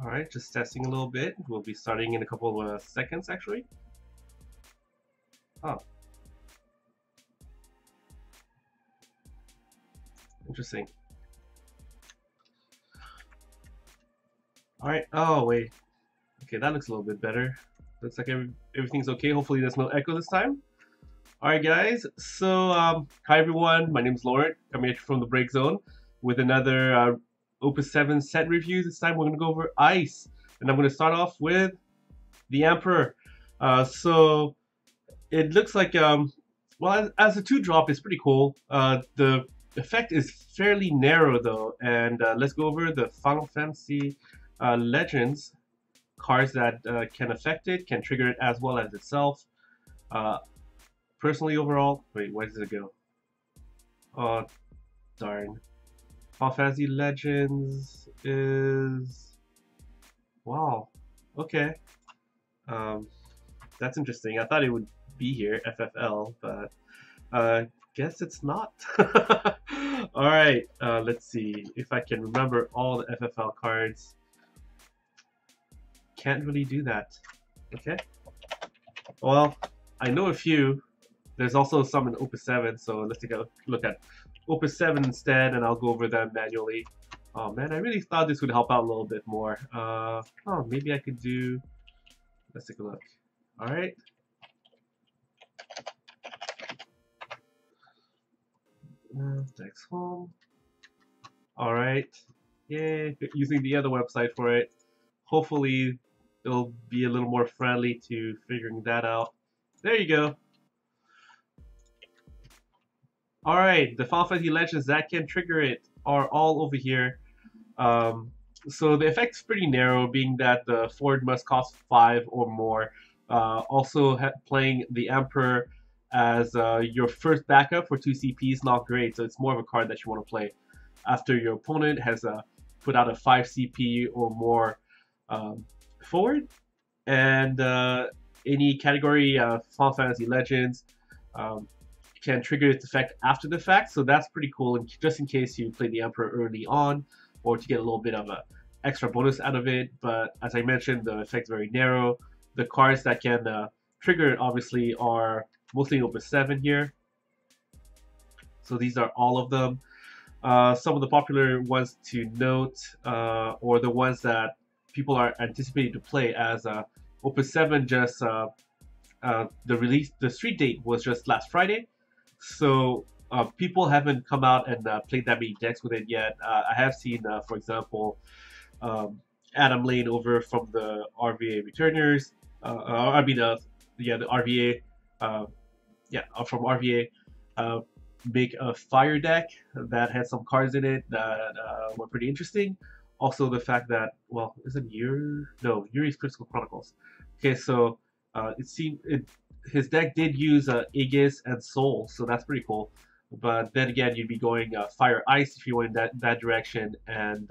Alright, just testing a little bit. We'll be starting in a couple of seconds actually. Oh. Interesting. Alright, oh wait. Okay, that looks a little bit better. Looks like everything's okay. Hopefully there's no echo this time. Alright guys, so hi everyone, my name is Lauren, coming at you from the Break Zone with another Opus 7 set review. This time we're going to go over Ice, and I'm going to start off with the Emperor. So it looks like, well, as a 2-drop, it's pretty cool. The effect is fairly narrow though, and let's go over the Final Fantasy Legends cards that can affect it, can trigger it as well as itself. Personally, overall, wait, where does it go? Oh, darn. Final Fantasy Legends is... Wow, okay. That's interesting. I thought it would be here, FFL, but guess it's not. Alright, let's see if I can remember all the FFL cards. Can't really do that. Okay. Well, I know a few. There's also some in Opus 7, so let's take a look at Opus 7 instead, and I'll go over them manually. Oh man, I really thought this would help out a little bit more. Oh, maybe I could do... Let's take a look. Alright. Dex home. Alright. Yay, using the other website for it. Hopefully, it'll be a little more friendly to figuring that out. There you go. Alright, the Final Fantasy Legends that can trigger it are all over here. So the effect's pretty narrow, being that the forward must cost 5 or more. Also, playing the Emperor as your first backup for 2 CP is not great, so it's more of a card that you want to play after your opponent has put out a 5 CP or more forward. And any category Final Fantasy Legends can trigger its effect after the fact, so that's pretty cool, and just in case you play the Emperor early on, or to get a little bit of a extra bonus out of it. But as I mentioned, the effect's very narrow. The cards that can trigger it obviously are mostly Opus 7 here. So these are all of them. Some of the popular ones to note, or the ones that people are anticipating to play, as Opus 7 just the street date was just last Friday. So people haven't come out and played that many decks with it yet. I have seen, for example, Adam Lane over from the RVA Returners. I mean, yeah, the RVA, from RVA, make a fire deck that had some cards in it that were pretty interesting. Also, the fact that, well, isn't Yuri's Critical Chronicles. Okay, so it seemed his deck did use Aegis and Soul, so that's pretty cool. But then again, you'd be going Fire Ice if you went in that direction, and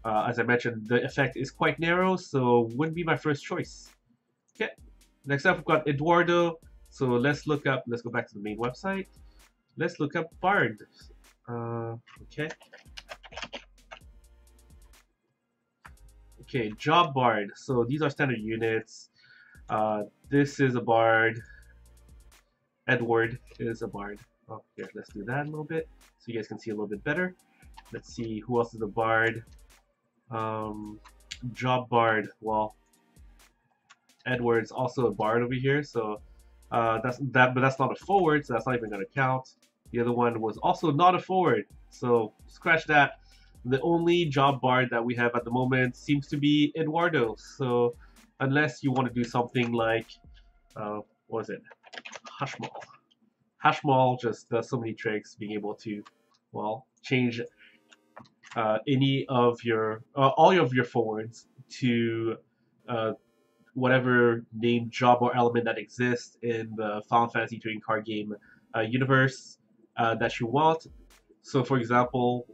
as I mentioned, the effect is quite narrow, so wouldn't be my first choice. Okay, next up we've got Eduardo. So let's go back to the main website. Let's look up Bard. Okay. Okay, Job Bard. So these are standard units. This is a Bard. Edward is a Bard. Oh, here, let's do that a little bit so you guys can see a little bit better. Let's see who else is a Bard. Job Bard. Well, Edward's also a Bard over here, so but that's not a forward, so that's not even going to count. The other one was also not a forward, so scratch that. The only Job Bard that we have at the moment seems to be Eduardo. So unless you want to do something like, what was it? Hashmal. Hashmal just does so many tricks, being able to, well, change any of your, all of your forwards to whatever named job or element that exists in the Final Fantasy trading card game universe that you want. So for example,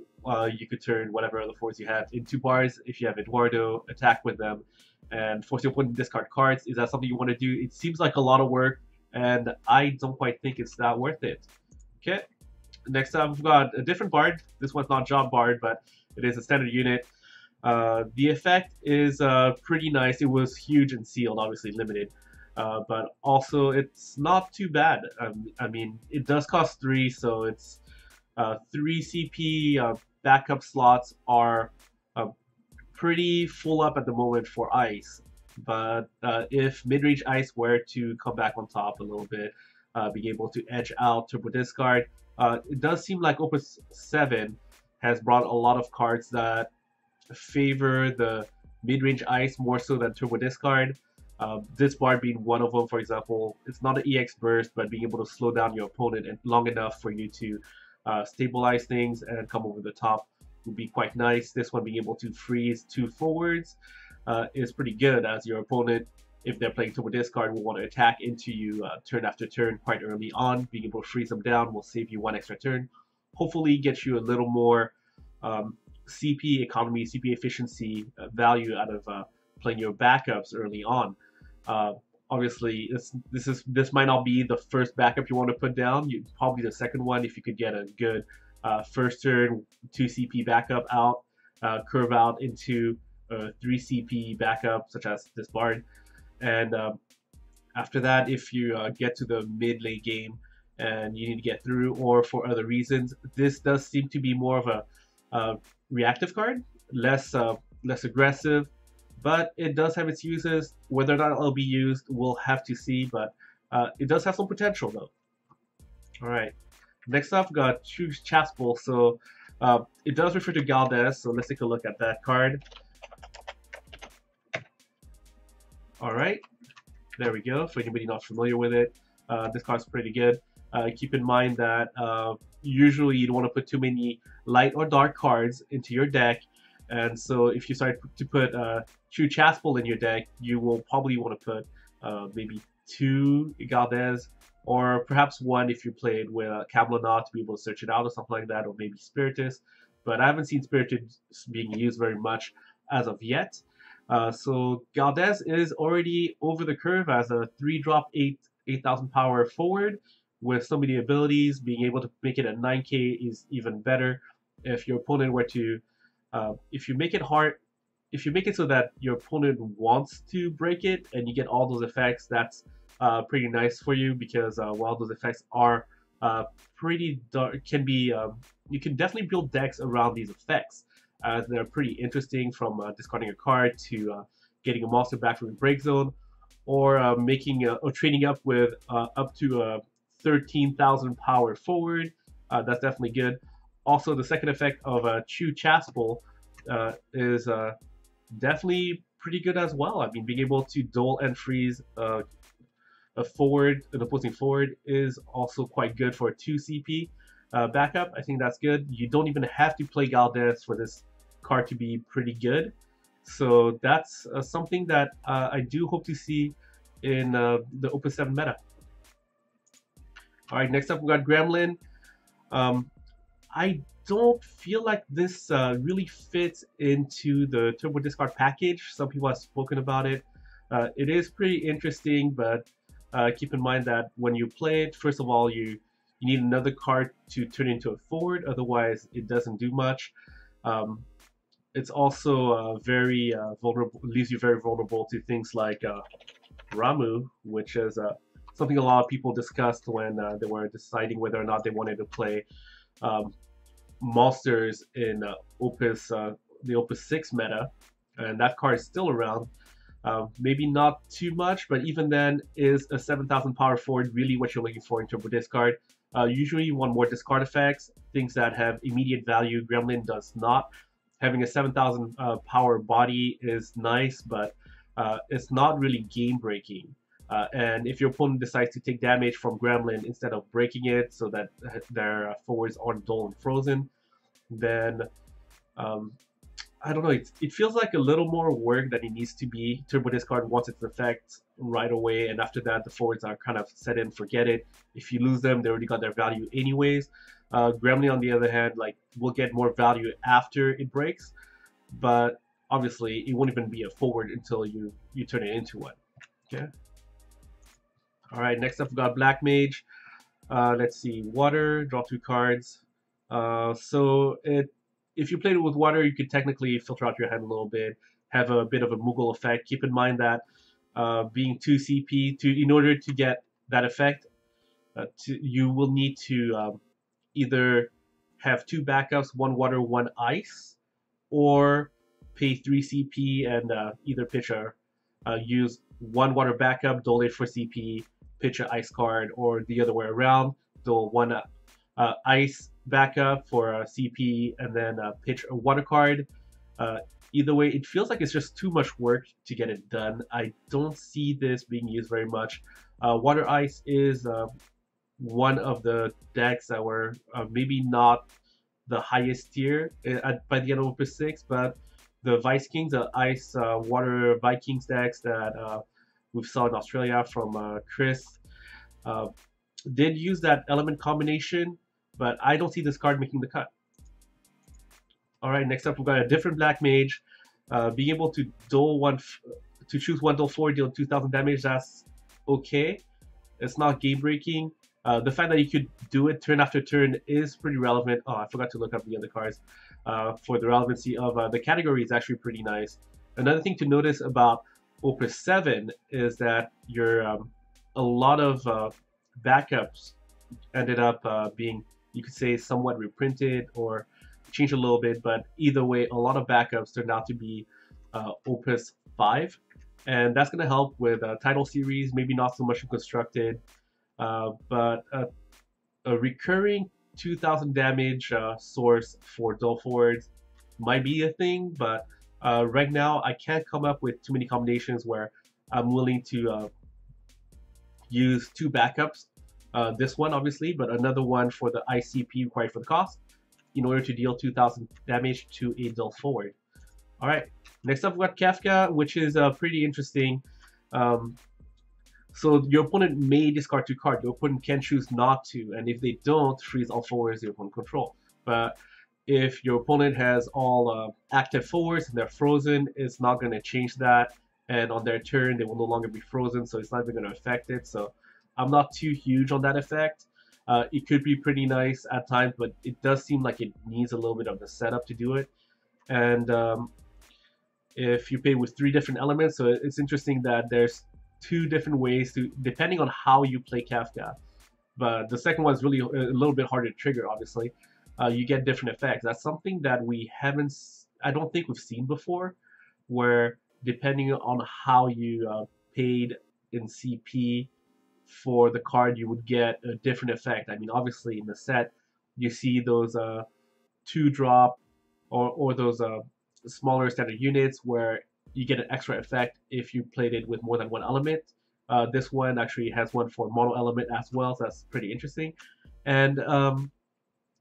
you could turn whatever other forwards you have into bars if you have Eduardo, attack with them, and force your opponent to discard cards. Is that something you want to do? It seems like a lot of work, and I don't quite think it's that worth it. Okay, next up we've got a different Bard. This one's not Job Bard, but it is a standard unit. The effect is pretty nice. It was huge and sealed, obviously limited, but also it's not too bad. I mean, it does cost 3, so it's 3 CP. Backup slots are uh, pretty full up at the moment for ice. But if mid-range ice were to come back on top a little bit, being able to edge out turbo discard, it does seem like Opus 7 has brought a lot of cards that favor the mid-range ice more so than turbo discard. This bar being one of them, for example, it's not an EX burst, but being able to slow down your opponent and long enough for you to stabilize things and come over the top would be quite nice. This one being able to freeze 2 forwards is pretty good, as your opponent, if they're playing turbo discard, will want to attack into you turn after turn quite early on. Being able to freeze them down will save you 1 extra turn. Hopefully get you a little more CP economy, CP efficiency value out of playing your backups early on. Obviously, this might not be the first backup you want to put down. Probably the second one if you could get a good first turn 2 CP backup out, curve out into 3 CP backup such as this bard, and after that, if you get to the mid late game and you need to get through, or for other reasons, this does seem to be more of a reactive card, less aggressive, but it does have its uses. Whether or not it'll be used, we'll have to see, but it does have some potential though. All right, next up, we got Choose Chaspel. So it does refer to Galdes, so let's take a look at that card. All right, there we go. For anybody not familiar with it, this card's pretty good. Keep in mind that usually you don't want to put too many light or dark cards into your deck, and so if you start to put True Chaspel in your deck, you will probably want to put maybe 2 Galdes, or perhaps 1 if you played with Camelot to be able to search it out or something like that, or maybe Spiritus. But I haven't seen Spiritus being used very much as of yet. So Galdes is already over the curve as a 3-drop 8,000 power forward with so many abilities. Being able to make it a 9k is even better. If your opponent were to, if you make it hard, if you make it so that your opponent wants to break it and you get all those effects, that's pretty nice for you, because while those effects are pretty dark, can be, you can definitely build decks around these effects. They're pretty interesting, from discarding a card to getting a monster back from the break zone, or making or trading up with up to 13,000 power forward. That's definitely good. Also, the second effect of Chew Chaspel is definitely pretty good as well. I mean, being able to dual and freeze a forward, an opposing forward, is also quite good for 2 CP backup. I think that's good. You don't even have to play Galdes for this card to be pretty good. So that's something that I do hope to see in the Opus 7 meta. All right, next up we got Gremlin. I don't feel like this really fits into the Turbo Discard package. Some people have spoken about it. It is pretty interesting, but keep in mind that when you play it, first of all, you need another card to turn into a forward. Otherwise, it doesn't do much. It's also very vulnerable, leaves you very vulnerable to things like Ramu, which is something a lot of people discussed when they were deciding whether or not they wanted to play monsters in the Opus 6 meta, and that card is still around. Maybe not too much, but even then, is a 7,000 power forward really what you're looking for in Turbo Discard? Usually you want more discard effects, things that have immediate value. Gremlin does not. Having a 7,000 power body is nice, but it's not really game breaking. And if your opponent decides to take damage from Gremlin instead of breaking it so that their forwards aren't dull and frozen, then I don't know, it feels like a little more work than it needs to be. Turbo Discard wants its effect right away, and after that the forwards are kind of set in, forget it. If you lose them, they already got their value anyways. Gremlin, on the other hand, like, will get more value after it breaks, but obviously it won't even be a forward until you turn it into one. Okay. All right, next up we got Black Mage. Let's see, water, draw 2 cards. So it if you played it with water, you could technically filter out your hand a little bit, have a bit of a Moogle effect. Keep in mind that being 2 CP, in order to get that effect, you will need to either have 2 backups, 1 water, 1 ice, or pay 3 CP and either pitch a use 1 water backup, dole it for CP, pitch an ice card, or the other way around, dole 1 ice backup for CP and then pitch a water card. Either way, it feels like it's just too much work to get it done. I don't see this being used very much. Water Ice is one of the decks that were maybe not the highest tier by the end of Opus 6, but the Vice Kings, the Ice Water Vikings decks that we saw in Australia from Chris, did use that element combination, but I don't see this card making the cut. Alright, next up we've got a different Black Mage. Being able to to choose 1 dole 4, deal 2,000 damage, that's okay. It's not game breaking. The fact that you could do it turn after turn is pretty relevant. Oh, I forgot to look up the other cards. For the relevancy of the category is actually pretty nice. Another thing to notice about Opus 7 is that your a lot of backups ended up being, you could say, somewhat reprinted or changed a little bit, but either way, a lot of backups turned out to be Opus 5, and that's going to help with title series, maybe not so much in constructed, but a recurring 2,000 damage source for Dole Forwards might be a thing, but right now I can't come up with too many combinations where I'm willing to use 2 backups. This one, obviously, but another one for the ICP required for the cost, in order to deal 2,000 damage to a Dole Forward. Alright, next up we've got Kafka, which is pretty interesting. So your opponent may discard 2 cards. Your opponent can choose not to, and if they don't, freeze all forwards your opponent control. But if your opponent has all active forwards and they're frozen, it's not going to change that. And on their turn, they will no longer be frozen, so it's not even going to affect it. So I'm not too huge on that effect. It could be pretty nice at times, but it does seem like it needs a little bit of the setup to do it. And if you play with 3 different elements, so it's interesting that there's 2 different ways to, depending on how you play Kafka. But the second one is really a little bit harder to trigger, obviously. You get different effects. That's something that we haven't, I don't think we've seen before, where depending on how you paid in CP for the card, you would get a different effect. I mean, obviously in the set, you see those 2-drop or those smaller standard units where you get an extra effect if you played it with more than 1 element. This one actually has one for mono element as well, so that's pretty interesting. And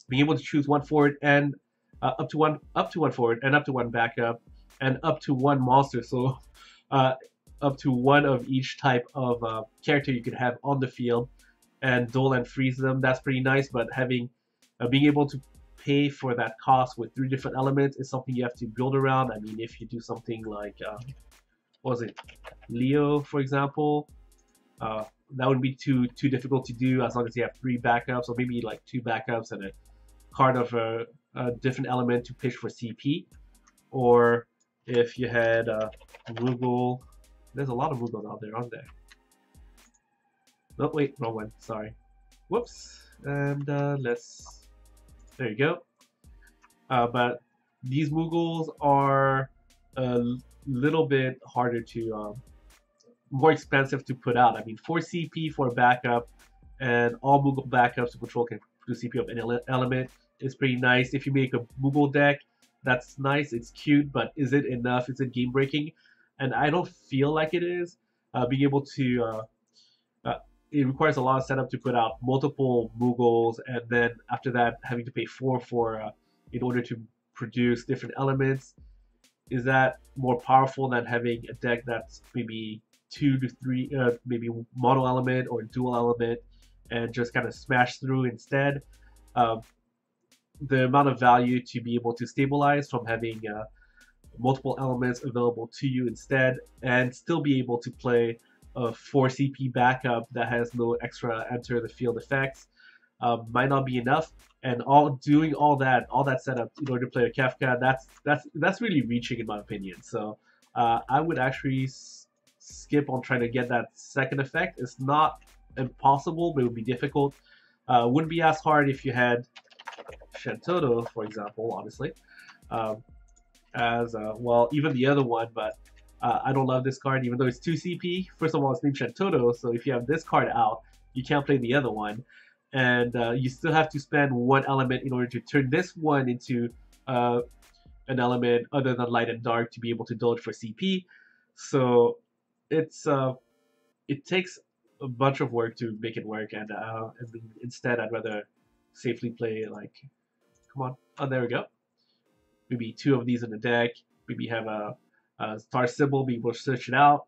being able to choose 1 forward and up to one forward and up to 1 backup and up to 1 monster. So up to 1 of each type of character you could have on the field, and dole and freeze them. That's pretty nice, but having being able to pay for that cost with 3 different elements is something you have to build around. I mean, if you do something like what was it, Leo, for example, that wouldn't be too difficult to do as long as you have 3 backups, or maybe like 2 backups and a card of a different element to pitch for CP. Or if you had Moogle. There's a lot of Moogles out there, aren't there? Oh, wait, wrong one. Sorry. Whoops. And let's... There you go. But these Moogles are a little bit harder to... more expensive to put out. I mean, 4 CP for a backup, and all Moogle backups to control can produce CP of any element is pretty nice. If you make a Moogle deck, that's nice. It's cute, but is it enough? Is it game breaking? And I don't feel like it is. Being able to, it requires a lot of setup to put out multiple Moogles, and then after that having to pay 4 for in order to produce different elements. Is that more powerful than having a deck that's maybe 2 to 3, maybe mono element or dual element, and just kind of smash through instead? The amount of value to be able to stabilize from having multiple elements available to you instead, and still be able to play a 4 CP backup that has no extra enter the field effects. might not be enough. And doing all that setup in order to play a Kefka, that's really reaching in my opinion. So I would actually skip on trying to get that second effect. It's not impossible, but it would be difficult. Wouldn't be as hard if you had Shantoto, for example, honestly. Um, as well, even the other one, but I don't love this card, even though it's 2 CP. First of all, it's named Shantoto, so if you have this card out, you can't play the other one. And you still have to spend one element in order to turn this one into an element other than light and dark to be able to dodge for CP. So it takes a bunch of work to make it work, and instead I'd rather safely play like, come on, oh there we go. Maybe 2 of these in the deck. Maybe have a star symbol, be able to search it out.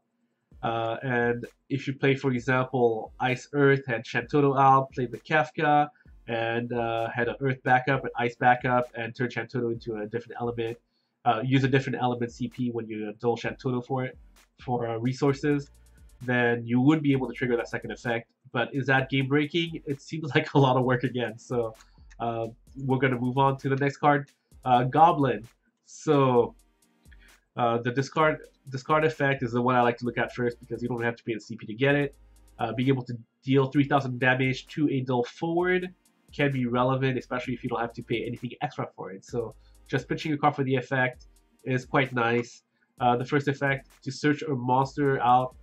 And if you play, for example, Ice Earth, had Shantoto out, played the Kefka, and had an Earth backup, an Ice backup, and turn Shantoto into a different element. Use a different element CP when you dual Shantoto for it, for resources, then you would be able to trigger that second effect. But is that game breaking? It seems like a lot of work again. So we're going to move on to the next card, Goblin. So the discard effect is the one I like to look at first because you don't have to pay the CP to get it. Being able to deal 3,000 damage to a dull forward can be relevant, especially if you don't have to pay anything extra for it. So just pitching a card for the effect is quite nice. The first effect, to search a monster out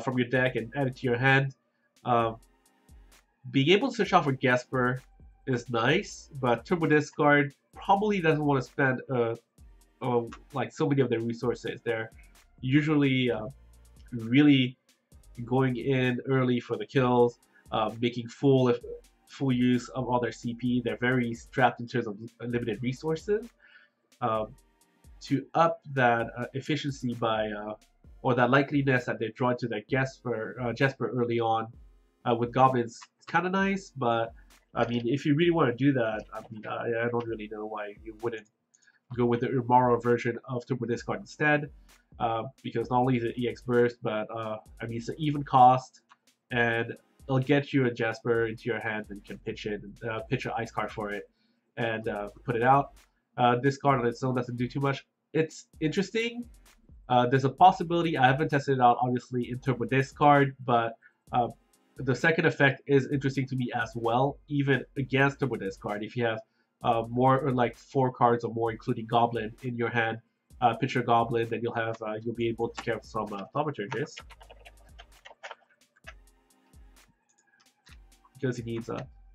from your deck and add it to your hand. Being able to search out for Gasper is nice, but Turbo Discard probably doesn't want to spend like so many of their resources. They're usually really going in early for the kills, making full use of all their CP. They're very strapped in terms of limited resources. To up that efficiency by or that likeliness that they draw into their Jasper early on with goblins, it's kind of nice. But I mean, if you really want to do that, I mean, I don't really know why you wouldn't go with the Umaro version of Turbo Discard instead, because not only is it EX Burst, but I mean, it's an even cost, and it'll get you a Jasper into your hand and you can pitch it, pitch an ice card for it, and put it out. This card on its own doesn't do too much. It's interesting. There's a possibility, I haven't tested it out obviously in Turbo Discard, but the second effect is interesting to me as well, even against Turbo Discard. If you have more or like 4 cards or more, including Goblin, in your hand, pitch your Goblin, then you'll be able to carry some Thaumaturges, because he needs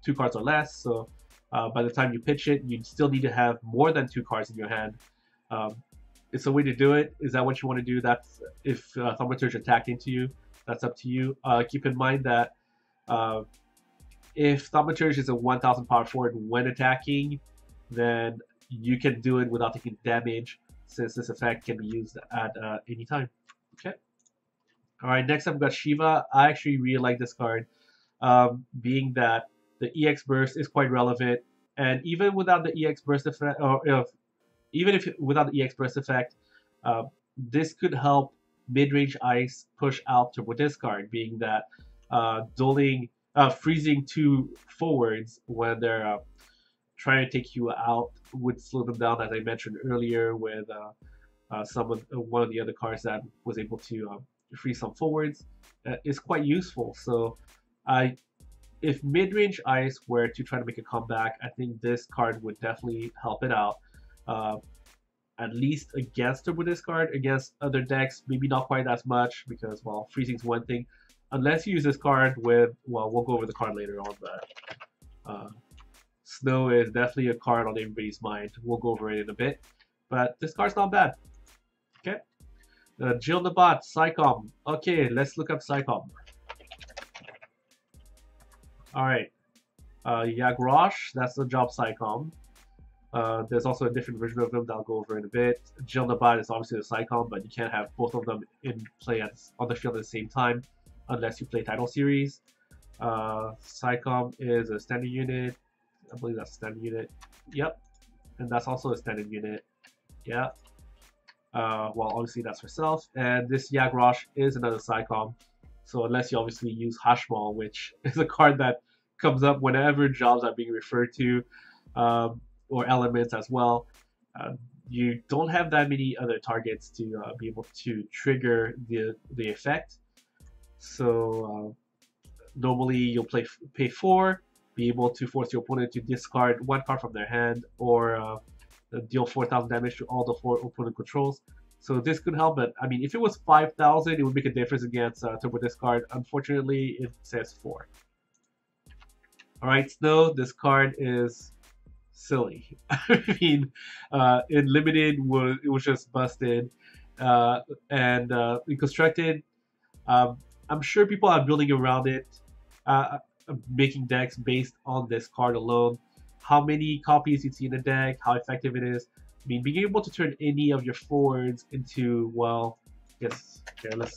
2 cards or less. So by the time you pitch it, you still need to have more than 2 cards in your hand. It's a way to do it. Is that what you want to do? That's if Thaumaturge attack into you. That's up to you. Keep in mind that if Thaumaturge is a 1000 power forward when attacking, then you can do it without taking damage, since this effect can be used at any time. Okay. All right. Next up, we've got Shiva. I actually really like this card, being that the EX burst is quite relevant, and even without the EX burst effect, or even if without the EX burst effect, this could help mid-range ice push out Turbo Discard, being that freezing 2 forwards when they're trying to take you out would slow them down, as I mentioned earlier with one of the other cards that was able to freeze some forwards, is quite useful. So if mid-range ice were to try to make a comeback, I think this card would definitely help it out. At least against Turbo Discard. Against other decks, maybe not quite as much, because, well, freezing's one thing. Unless you use this card with, well, we'll go over the card later on, but Snow is definitely a card on everybody's mind. We'll go over it in a bit. But this card's not bad. Okay. Jill Nabat, Psycom. Okay, let's look up Psycom. Alright. Yagrosh, that's the job Psycom. There's also a different version of them that I'll go over in a bit. Jill Nabat is obviously the Psycom, but you can't have both of them in play on the field at the same time unless you play Title Series. Psycom is a standard unit. I believe that's a standard unit. Yep. And that's also a standard unit. Yeah. Well, obviously that's herself. And this Yagrosh is another Psycom. So unless you obviously use Hashmal, which is a card that comes up whenever jobs are being referred to, or elements as well. Uh, you don't have that many other targets to be able to trigger the effect. So normally you'll pay 4, be able to force your opponent to discard 1 card from their hand, or deal 4,000 damage to all the 4 opponent controls. So this could help, but I mean, if it was 5,000, it would make a difference against Turbo Discard. Unfortunately, it says 4. Alright, Snow, this card is silly. I mean, in Limited, it was just busted. And in Constructed, I'm sure people are building around it, making decks based on this card alone. How many copies you see in a deck, how effective it is. I mean, being able to turn any of your forwards into, well, yes, careless,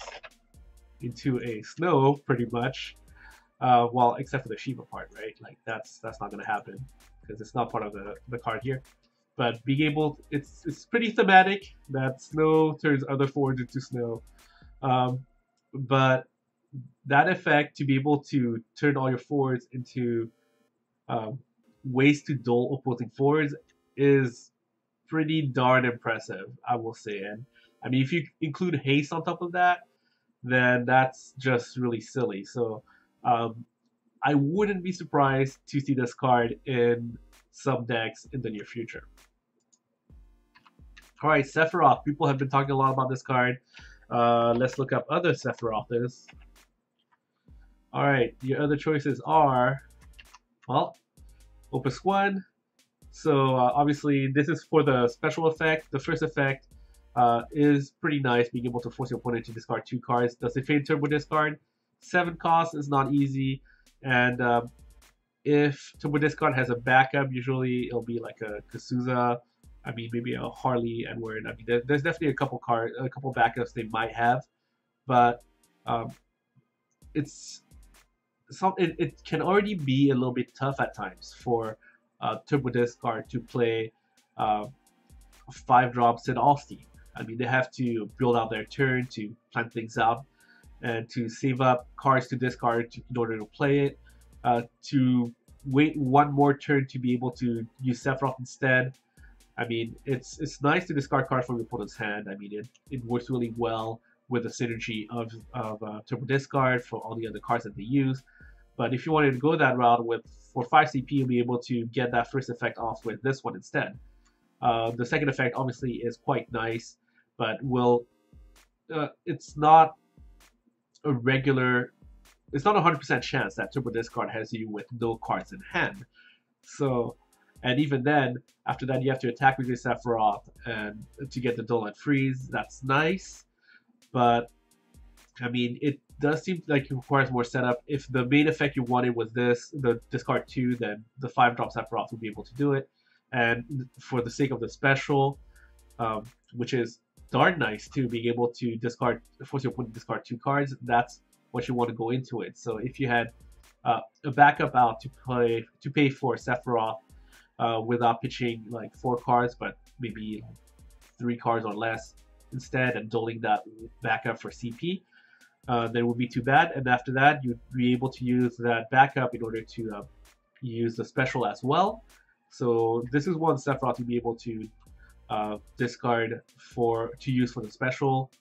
into a Snow, pretty much. Well, except for the Shiva part, right? Like that's not gonna happen because it's not part of the card here. But being able, it's pretty thematic that Snow turns other forwards into Snow. But that effect, to be able to turn all your forwards into ways to dull opposing forwards, is pretty darn impressive, I will say. And I mean, if you include haste on top of that, then that's just really silly. So I wouldn't be surprised to see this card in some decks in the near future. Alright, Sephiroth. People have been talking a lot about this card. Let's look up other Sephiroths. Alright, your other choices are, well, Opus 1. So obviously this is for the special effect. The first effect is pretty nice, being able to force your opponent to discard 2 cards. Does it fade turbo discard? 7 costs is not easy, and if turbo discard has a backup, usually it'll be like a Kasuza. I mean, maybe a Harley Edward. I mean, there's definitely a couple backups they might have, but it can already be a little bit tough at times for turbo discard to play 5 drops in all Steam. I mean, they have to build out their turn to plan things out and to save up cards to discard in order to play it, to wait 1 more turn to be able to use Sephiroth instead. I mean, it's nice to discard cards from your opponent's hand. I mean, it works really well with the synergy of Turbo Discard for all the other cards that they use. But if you wanted to go that route for 5 CP, you'll be able to get that first effect off with this one instead. The second effect obviously is quite nice, but it's not a regular. It's not a 100% chance that Turbo Discard has you with no cards in hand. So, and even then, after that, you have to attack with your Sephiroth and to get the dull and freeze. That's nice, but I mean, it does seem like it requires more setup. If the main effect you wanted was the discard 2, then the 5-drop Sephiroth will be able to do it. And for the sake of the special, which is darn nice too, being able to force your opponent to discard 2 cards, that's what you want to go into it. So if you had a backup out to pay for Sephiroth without pitching like 4 cards, but maybe 3 cards or less instead, and doling that backup for CP, then it would be too bad. And after that, you'd be able to use that backup in order to use the special as well. So this is one Sephiroth you'll be able to discard to use for the special.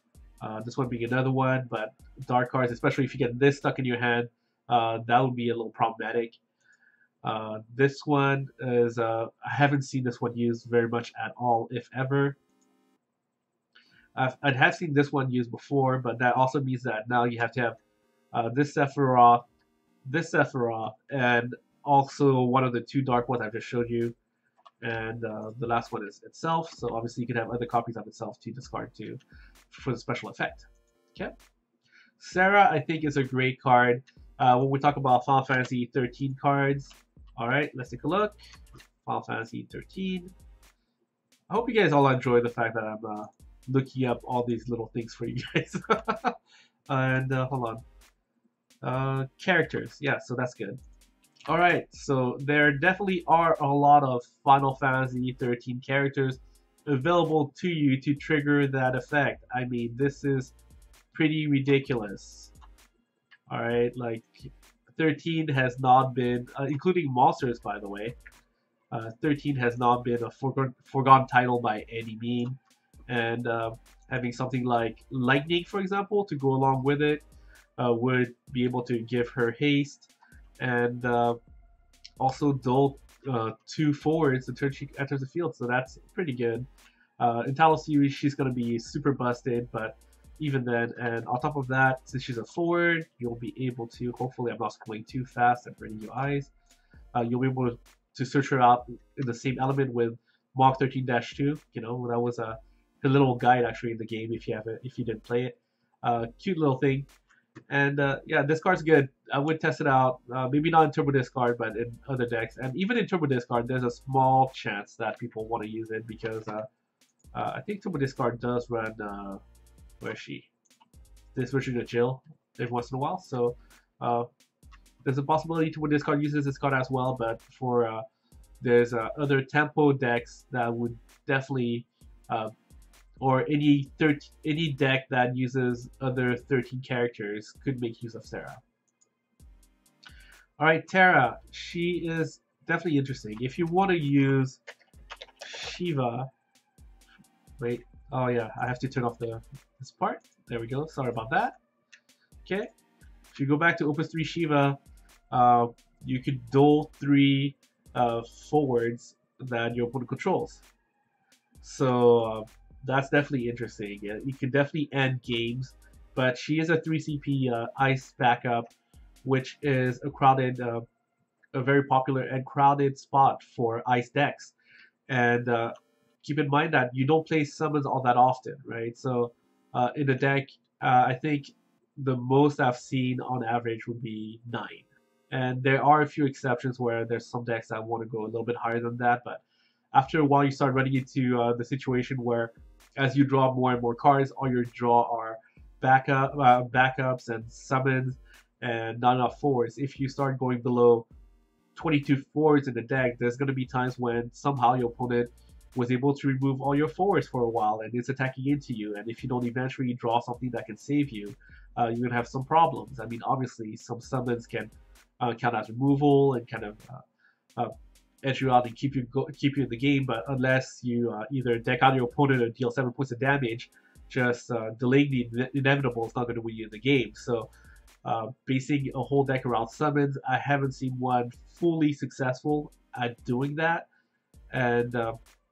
This one being another one, but dark cards, especially if you get this stuck in your hand, that would be a little problematic. This one is, I haven't seen this one used very much at all, if ever. I have seen this one used before, but that also means that now you have to have this Sephiroth, and also one of the 2 dark ones I just showed you, and the last one is itself. So obviously you can have other copies of itself to discard for the special effect. Okay, Sarah, I think, is a great card when we talk about Final Fantasy 13 cards. All right, let's take a look. Final Fantasy 13. I hope you guys all enjoy the fact that I'm looking up all these little things for you guys. And hold on. Characters. Yeah, so that's good. Alright, so there definitely are a lot of Final Fantasy 13 characters available to you to trigger that effect. I mean, this is pretty ridiculous. Alright, like 13 has not been, including monsters, by the way. 13 has not been a foregone title by any mean, and having something like lightning, for example, to go along with it would be able to give her haste, and also dull 2 forwards the turn she enters the field, so that's pretty good. In Talos series, she's going to be super busted, but even then, and on top of that, since she's a forward, you'll be able to, hopefully I'm not scrolling too fast and burning your eyes, you'll be able to search her out in the same element with Mark 13-2. You know, that was a little guide actually in the game if you didn't play it. Cute little thing. And yeah, this card's good. I would test it out. Maybe not in Turbo Discard, but in other decks. And even in Turbo Discard, there's a small chance that people want to use it because I think Turbo Discard does run, where is she? This version of Jill every once in a while. So there's a possibility Turbo Discard uses this card as well. But for there's other tempo decks that would definitely or any deck that uses other 13 characters could make use of Sarah. Alright, Terra. She is definitely interesting. If you want to use Shiva... Wait. Oh yeah, I have to turn off this part. There we go. Sorry about that. Okay. If you go back to Opus 3 Shiva, you could duel 3 forwards that your opponent controls. So... that's definitely interesting. You can definitely end games, but she is a 3 CP ice backup, which is a very popular and crowded spot for ice decks. And keep in mind that you don't play summons all that often, right? So in a deck, I think the most I've seen on average would be 9. And there are a few exceptions where there's some decks that want to go a little bit higher than that, but after a while you start running into the situation where as you draw more and more cards, all your draw are backups and summons and not enough forwards. If you start going below 22 forwards in the deck, there's going to be times when somehow your opponent was able to remove all your forwards for a while and it's attacking into you. And if you don't eventually draw something that can save you, you're going to have some problems. I mean, obviously, some summons can count as removal and kind of edge you out and keep you in the game, but unless you either deck out your opponent or deal 7 points of damage, just delaying the inevitable is not going to win you in the game. So basing a whole deck around summons, I haven't seen one fully successful at doing that. And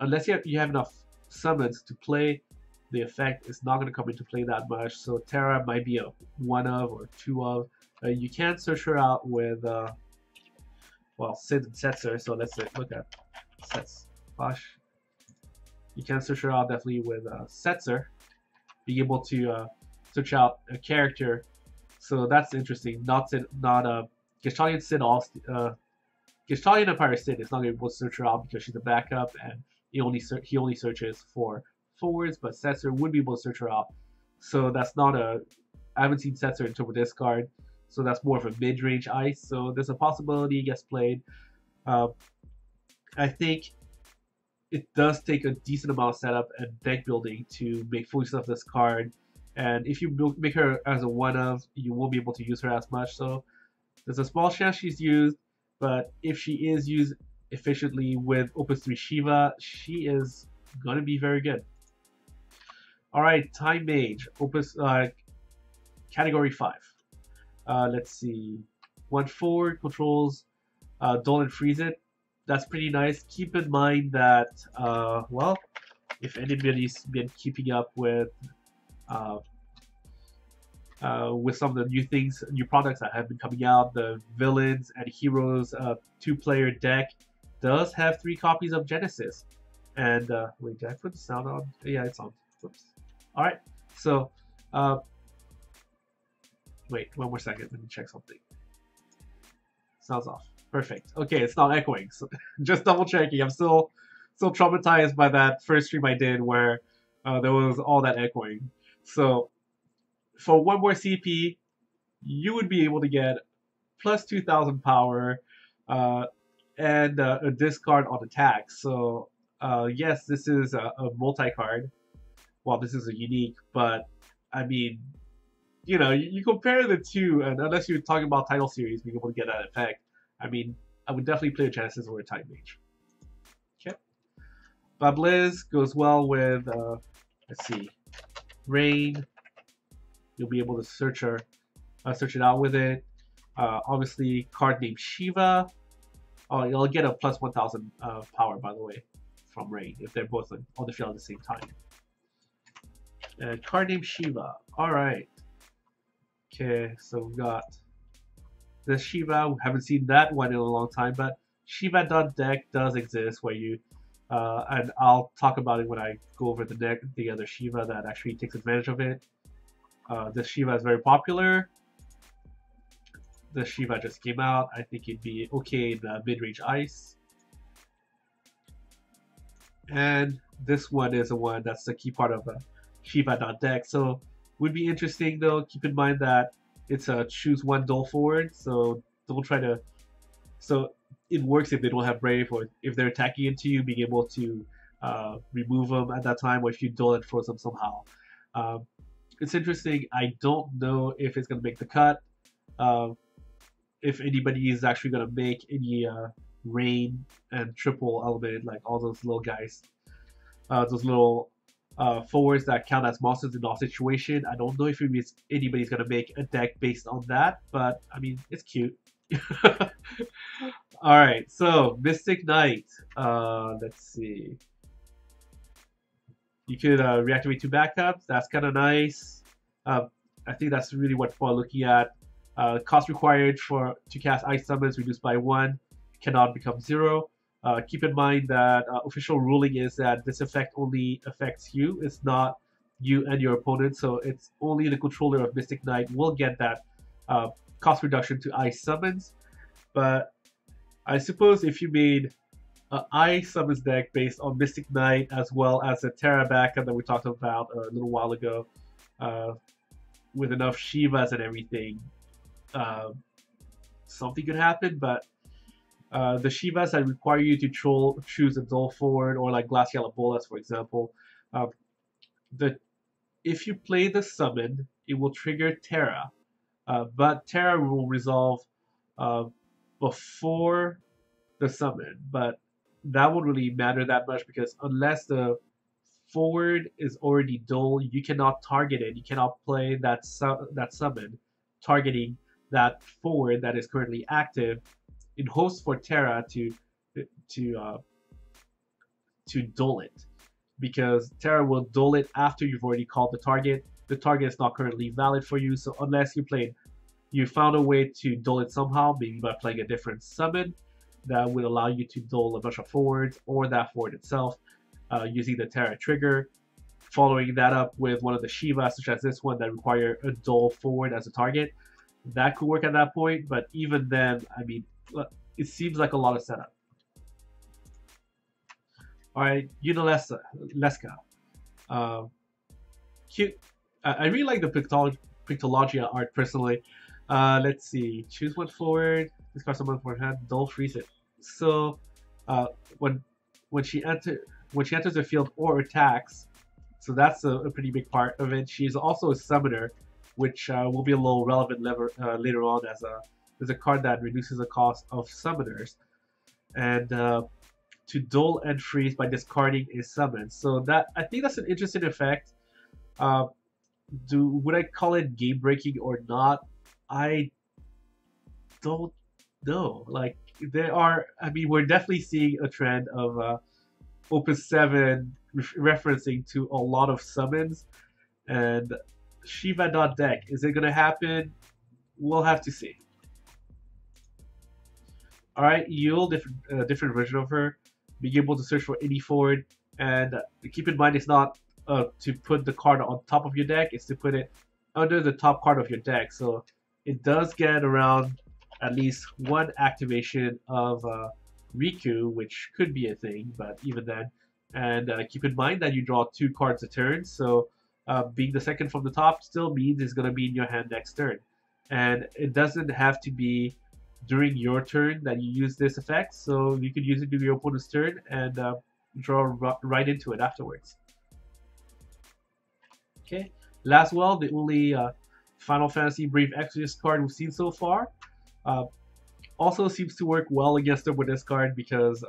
unless you have enough summons to play, the effect is not going to come into play that much. So Terra might be a 1 of or 2 of. You can search her out with well, Sid and Setzer, so let's look at Sets. Gosh. You can search her out definitely with Setzer, being able to search out a character. So that's interesting. Not Gestalian Sid, Gestalian Empire Sid is not going to be able to search her out because she's a backup and he only searches for forwards, but Setzer would be able to search her out. So that's not I haven't seen Setzer in Turbo Discard. So that's more of a mid-range ice. So there's a possibility it gets played. I think it does take a decent amount of setup and deck building to make full use of this card. And if you make her as a 1 of, you won't be able to use her as much. So there's a small chance she's used. But if she is used efficiently with Opus 3 Shiva, she is going to be very good. Alright, Time Mage. Opus Category 5. Let's see, 1/4 controls Dull and Freeze It. That's pretty nice. Keep in mind that, well, if anybody's been keeping up with some of the new products that have been coming out, the Villains and Heroes 2-player deck does have 3 copies of Genesis. And wait, did I put the sound on? Yeah, it's on. Oops. All right, so. Wait, one more second. Let me check something. Sounds off. Perfect. Okay, it's not echoing. So just double checking. I'm still traumatized by that first stream I did where there was all that echoing. So for 1 more CP, you would be able to get plus 2,000 power and a discard on attack. So yes, this is a multi-card. Well, this is a unique, but I mean, you know, you compare the two, and unless you're talking about title series being able to get that effect, I mean, I would definitely play Genesis over Time Mage. Okay. Babliz goes well with, let's see, Rain. You'll be able to search it out with it. Obviously, card named Shiva. Oh, you'll get a plus 1,000 power, by the way, from Rain if they're both on the field at the same time. And card named Shiva. All right. Okay, so we got the Shiva. We haven't seen that one in a long time, but Shiva.deck does exist where you, and I'll talk about it when I go over the other Shiva that actually takes advantage of it. This Shiva is very popular. The Shiva just came out. I think it'd be okay in mid-range ice. And this one is the one that's the key part of Shiva.deck. So would be interesting though. Keep in mind that it's a choose one duel forward. So don't try to. So it works if they don't have Brave, or if they're attacking into you, being able to remove them at that time, or if you duel and froze them somehow. It's interesting. I don't know if it's gonna make the cut. If anybody is actually gonna make any rain and triple element, like all those little guys, those little forwards that count as monsters in all situation. I don't know if anybody's gonna make a deck based on that, but I mean it's cute. All right, so Mystic Knight. Let's see. You could reactivate 2 backups. That's kind of nice. I think that's really what we're looking at. Cost required to cast ice summons reduced by 1. Cannot become 0. Keep in mind that official ruling is that this effect only affects you. It's not you and your opponent, so it's only the controller of Mystic Knight will get that cost reduction to ice summons. But I suppose if you made an ice summons deck based on Mystic Knight as well as the Terra backup that we talked about a little while ago, with enough Shivas and everything, something could happen. But the Shivas that require you to choose a duel forward, or like Glass Yellow Bolas, for example, if you play the summon, it will trigger Terra, but Terra will resolve before the summon. But that won't really matter that much, because unless the forward is already dull, you cannot target it. You cannot play that summon targeting that forward that is currently active in hopes for Terra to dull it, because Terra will dull it after you've already called the target. The target is not currently valid for you, so unless you found a way to dull it somehow, maybe by playing a different summon that would allow you to dull a bunch of forwards or that forward itself, using the Terra trigger, following that up with one of the Shivas, such as this one, that require a dull forward as a target. That could work at that point, but even then, I mean, it seems like a lot of setup. Alright, Unaleska. Cute. I really like the Pictologia art personally. Let's see. Choose one forward. Discard someone for hand. Dull freeze it. So when she enters the field or attacks, so that's a pretty big part of it. She's also a summoner, which will be a little relevant later on, as there's a card that reduces the cost of summoners, and to dull and freeze by discarding a summon. So that, I think that's an interesting effect. Would I call it game breaking or not? I don't know. Like, I mean, we're definitely seeing a trend of Opus VII referencing to a lot of summons, and Shiva.deck. Is it gonna happen? We'll have to see. All right, Yule, different version of her, being able to search for any forward, and keep in mind it's not to put the card on top of your deck; it's to put it under the top card of your deck. So it does get around at least one activation of Riku, which could be a thing, but even then. And keep in mind that you draw 2 cards a turn, so being the second from the top still means it's going to be in your hand next turn. And it doesn't have to be during your turn that you use this effect, so you could use it during your opponent's turn and draw right into it afterwards. Okay, Laswell, the only Final Fantasy Brave Exorcist card we've seen so far. Also seems to work well against them with this card because,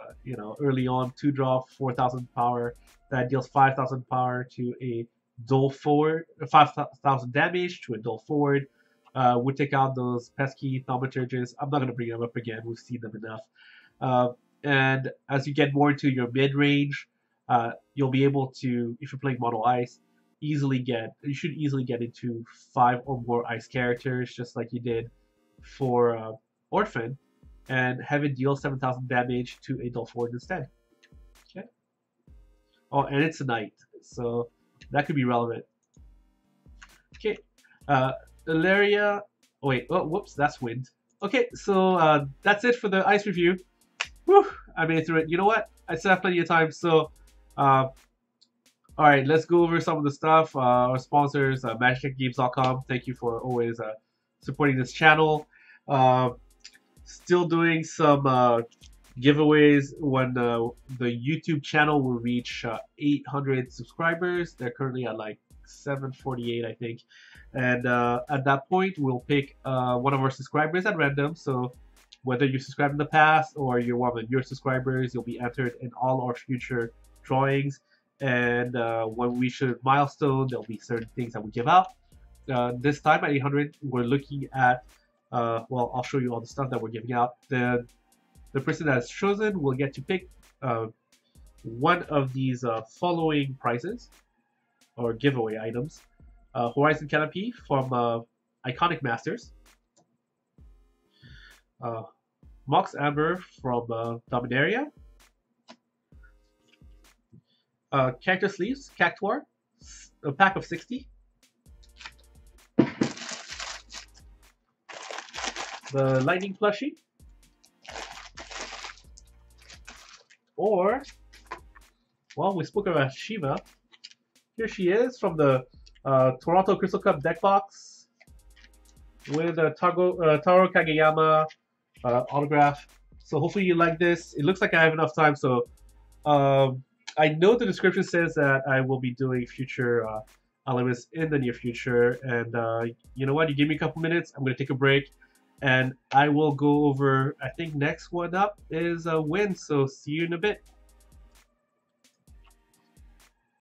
early on, 2-drop, 4,000 power, that deals 5,000 power to a dual forward, 5,000 damage to a dual forward. Would take out those pesky thaumaturges. I'm not going to bring them up again, we've seen them enough. And as you get more into your mid-range, you'll be able to, if you're playing mono ice, you should easily get into 5 or more ice characters, just like you did for Orphan, and have it deal 7,000 damage to a dual forward instead. Okay. Oh, and it's a knight, so that could be relevant. Okay. Ilaria. Oh, wait. Oh, whoops. That's wind. Okay, so that's it for the ice review. Whew, I made it through it. You know what? I still have plenty of time, so all right, let's go over some of the stuff. Our sponsors, MagicGames.com. Thank you for always supporting this channel. Still doing some giveaways when the YouTube channel will reach 800 subscribers. They're currently at like 748, I think. And at that point, we'll pick one of our subscribers at random. So whether you subscribed in the past or you're one of your subscribers, you'll be entered in all our future drawings. And when we should milestone, there'll be certain things that we give out. This time at 800, we're looking at, well, I'll show you all the stuff that we're giving out. The person that is chosen will get to pick one of these following prizes or giveaway items. Horizon Canopy from Iconic Masters. Mox Amber from Dominaria. Character Sleeves, Cactuar, a pack of 60. The Lightning Plushie. Or, well, we spoke about Shiva. Here she is from the Toronto Crystal Cup deck box with a Taro Kageyama autograph. So hopefully you like this. It looks like I have enough time, so I know the description says that I will be doing future elements in the near future, and you know what? You give me a couple minutes. I'm going to take a break, and I will go over. I think next one up is Win. So see you in a bit.